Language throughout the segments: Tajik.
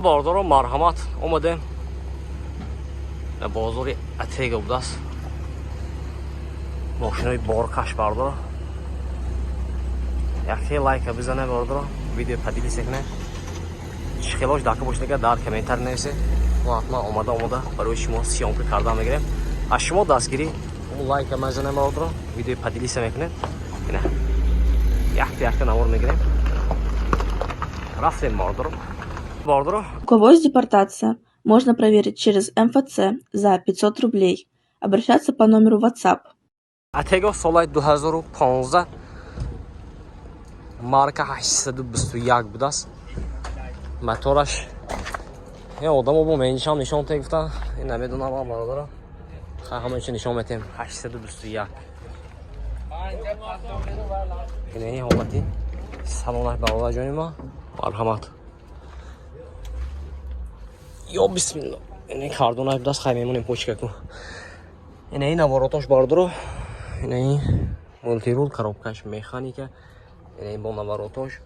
باردارم مرحمت اومدیم بازاری اتیگا بوده است ماشینای بارکش باردارم یکی لایک بزنه باردارم ویدیو پدیلی سکنه خیلاش داکه باشه که در کامنتر نویسه و حتما اومده برای شما سیامکو کردن میگیریم از شما دستگیری اون لایک بزنه باردارم ویدیو پدیلی میکنه اینه یک نمور میگیریم رفتیم باردارم. У кого есть депортация, можно проверить через МФЦ за 500 рублей. Обращаться по номеру WhatsApp. اتیگا سال 2015 марка 821 بوده است موتورش یه آدم با منشان نشان گرفته این نمیدونم با برادرم همه چی نشان میتیم 821 این حالتی سلامت برادر جان ما مرحمت یا بسم الله این کاردون های دست خیلی میمونیم پوچ کن این نواراتاش باردارو این مولتی رول коробкаш механика این با نواراتاش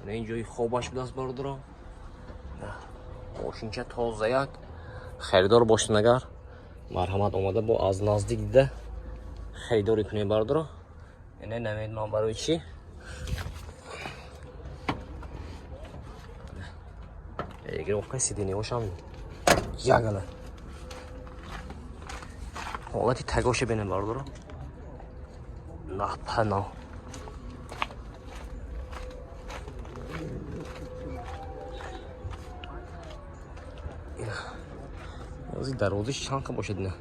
این جای خوابش دست باردارو ماشینچه تازه یک خریدار باشنگر مرحمت اومده با از نزدیک دیده خریداری کنه باردارو این نمیدونم برای چی گرفته سیدینی هاشم یگله حالتی تگاشه بینه باردارو نه پناه از این درازش چند که باشد نه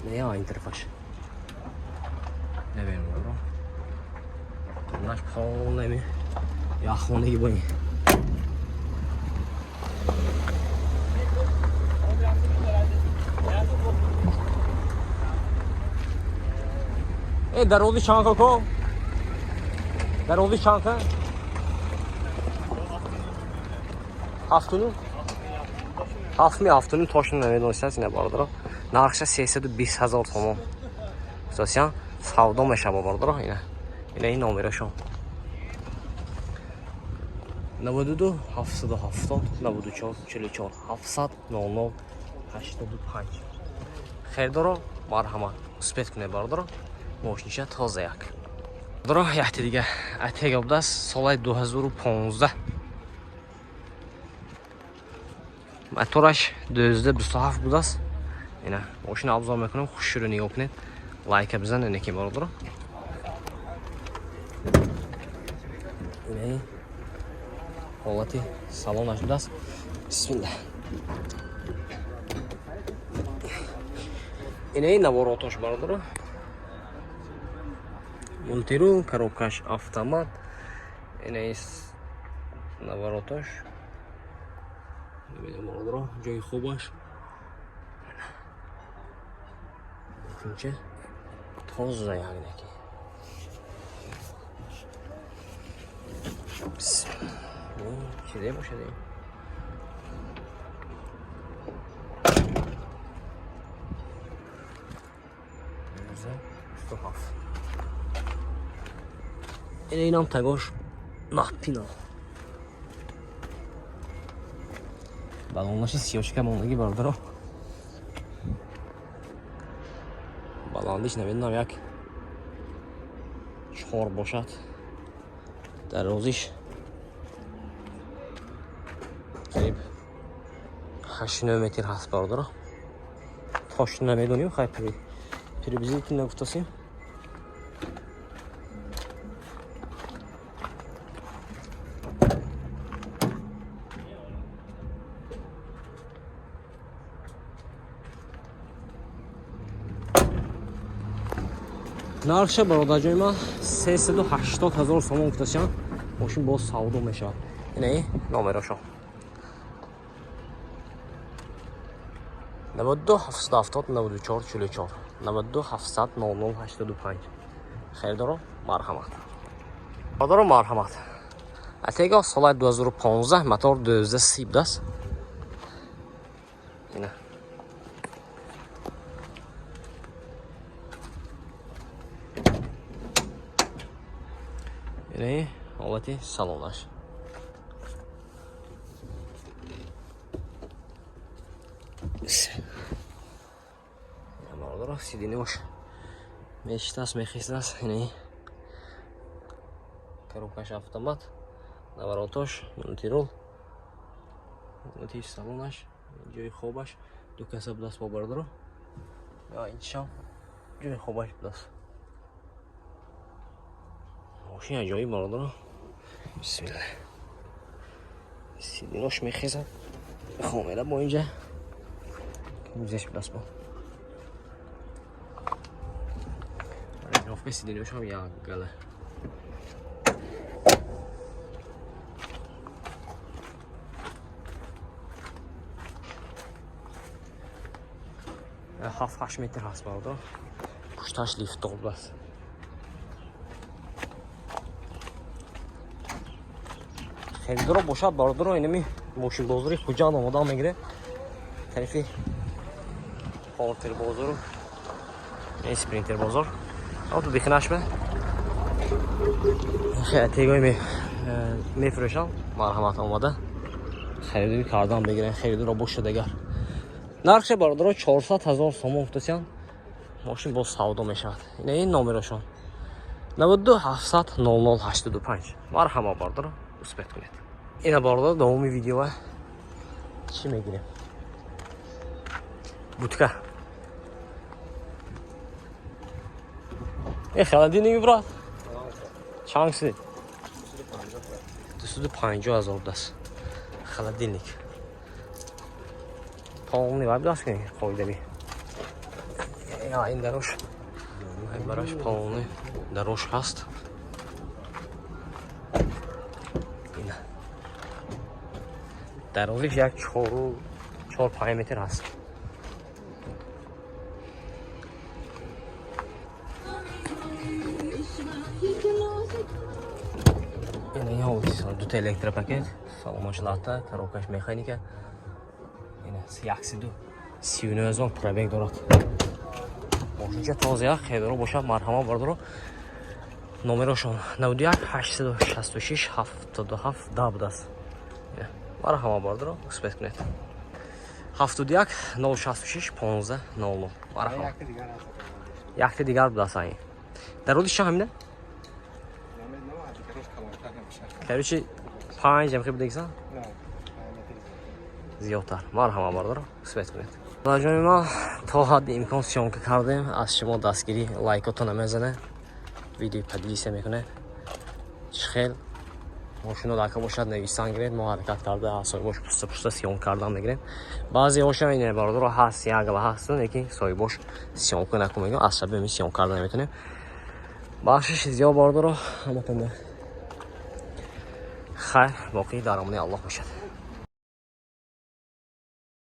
نه یا این طرفش نبیم برو تونش پاول نمی یا خونگی بایی درازی چند که کو درازی چند که هفتونیم تاشون نمیدونست هست اینه باردارا نرخش 320,000 تومان اساسیان سودا میشه با باردارا اینه این نامرشون 92 770 94 44 700 00 85 خیردارا مرحمت اسپیت کنه باردارا ماشینشه تازه یک باردارا یحتی دیگه اتیگا بوده است سال 2015 موتورش 1227 بوده است اینه ماشین ابزار میکنم خوش رو نگاه کنید لایک بزنید اینه که باردارا اینه حالتی سالن شده است بسم الله اینه نواراتاش باردارا مونتیرو коробкаш автомат اینه نواراتاش نمیدونم باردارا جای خوبش چه تازه یعنی که بسم الله چیزی باشه دیگه اینم تگاش نپینا балонаш сиёшка мондаги бародаро баландиш намедонам як 4 бошад дарозиш қариб 8 метр ҳаст бародаро тош намедоним хай приблизительно гуфтасем нархша бародарҷои ман 380,000 сомон гуфташам мошин боз савдо мешавад ин номерошо 92 770 94 44 92 700 00 85 خیردارو марҳамат бародаро марҳамат Atega solat 2015 motor 1230 das. Ina. Ina holati salonlash. Amaldor sidini hoş. Meshtas mexistas ina. Коробкаш автомат. Наворотош, монтирол. Мотив салонаш, ҷои хобаш, ду каса будас бо бардро. Я инчам ҷои хобаш будас. Мошин аҷоиб бардро. Бисмилла. Сидинош мехезад. Хомеда бо инҷа. Музеш будас бо. Рафка сидинош ҳам як гала. Half 8 metr هست برادر. پشتش لیفت قبل است. خیلی دور باشد برادر اینمی ماشین بازاری کجا آماده میگیره. طرفی پاورتر بازار و اسپرینتر بازار. اما تو بخنش به تیگای میفروشن مرحمت آماده. خریدی کاردان بگیرن خیلی دور باشه دیگر. нархи бародаро 400,000 сомон гуфтасиян мошин боз савдо мешавад. Ина ин номерашон 92 700 0085. марҳама бародаро успех кунед. Ина бародаро давоми видео чӣ мегирем? Будка. Холодильник брат. Чанси? 250,000 даст. Холодильник. полный вабдас ки қоидаби. Я ин дарош. Ай бараш полный дарош ҳаст. Ина. Дарозиш як 4-5 метр ҳаст. Ина ин ҳолисон 2 электропакет, салонмошлата, коробкаш механика. Ина 132 пробег дорад. Мошинча тоза хелро бошад марҳама бардаро. Номерашон 91 866 77 10 будаст. Марҳама бардаро успех кунед. 71 066 15 00. Марҳама. Якти дигар будаст ай. Дароди чӣ ҳамина? Короче 5 ям хибдегсан? زیادتر مرحبا بردارم سپاس کنید. راجعه ما تا حد امکان سیانکه کردیم از شما دستگیری لایکاتون نمیزنه ویدیو پدیلیسه میکنه خیلی ماشینو لایک باشد نویسان گیرید ما حرکت کرده اسای باش پوست سیان کردن میگیریم بعضی هاشم اینه برادر هست یک گله هستن یکی سای باش سیان کنه نکنه عصبی می سیان کردن نمیتونه بخشش زیاد برادر همتون خیر باقی در امان الله باشد.